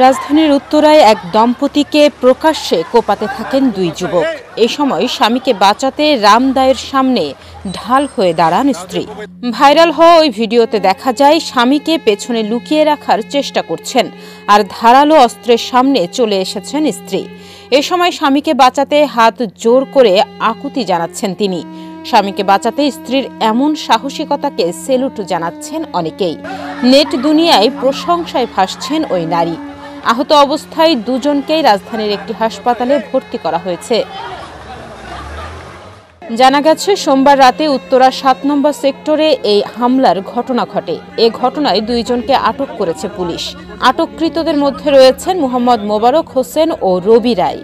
রাজধানীর উত্তরায় এক দম্পতিকে প্রকাশ্যে কোপাতে থাকেন দুই যুবক। এ সময় স্বামীকে বাঁচাতে রামদায়ের সামনে ঢাল হয়ে দাঁড়ান স্ত্রী। ভাইরাল হওয়া ওই ভিডিওতে দেখা যায় স্বামীকে পেছনে লুকিয়ে রাখার চেষ্টা করছেন, আর ধারালো অস্ত্রের সামনে চলে এসেছেন স্ত্রী। এ সময় স্বামীকে বাঁচাতে হাত জোর করে আকুতি জানাচ্ছেন তিনি। স্বামীকে বাঁচাতে স্ত্রীর এমন সাহসিকতাকে সেলুট জানাচ্ছেন অনেকেই। নেট দুনিয়ায় প্রশংসায় ভাসছেন ওই নারী। আহত অবস্থায় দুজনকেই রাজধানীর একটি হাসপাতালে ভর্তি করা হয়েছে। জানা গেছে, সোমবার রাতে উত্তরা ৭ নম্বর সেক্টরে এই হামলার ঘটনা ঘটে। এ ঘটনায় দুইজনকে আটক করেছে পুলিশ। আটককৃতদের মধ্যে রয়েছেন মোহাম্মদ মোবারক হোসেন ও রবি রায়।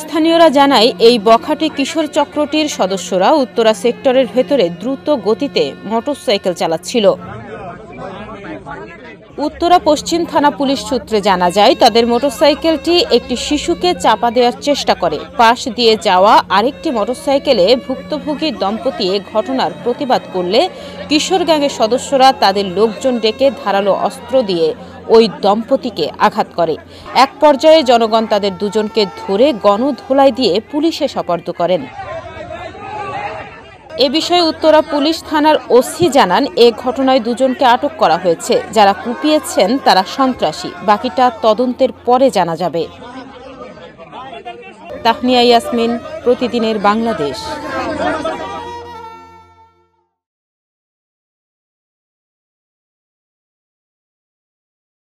স্থানীয়রা জানায়, এই বখাটে কিশোর চক্রটির সদস্যরা উত্তরা সেক্টরের ভেতরে দ্রুত গতিতে মোটরসাইকেল চালাচ্ছিল। উত্তরা পশ্চিম থানা পুলিশ সূত্রে জানা যায়, তাদের মোটরসাইকেলটি একটি শিশুকে চাপা দেওয়ার চেষ্টা করে। পাশ দিয়ে যাওয়া আরেকটি মোটরসাইকেলে ভুক্তভোগী দম্পতি এ ঘটনার প্রতিবাদ করলে কিশোর গ্যাংয়ের সদস্যরা তাদের লোকজন ডেকে ধারালো অস্ত্র দিয়ে ওই দম্পতিকে আঘাত করে। এক পর্যায়ে জনগণ তাদের দুজনকে ধরে গণধোলাই দিয়ে পুলিশে সোপর্দ করেন। এ বিষয়ে উত্তরা পুলিশ থানার ওসি জানান, এ ঘটনায় দুজনকে আটক করা হয়েছে। যারা কুপিয়েছেন তারা সন্ত্রাসী। বাকিটা তদন্তের পরে জানা যাবে। তাহনিয়া ইয়াসমিন, প্রতিদিনের বাংলাদেশ।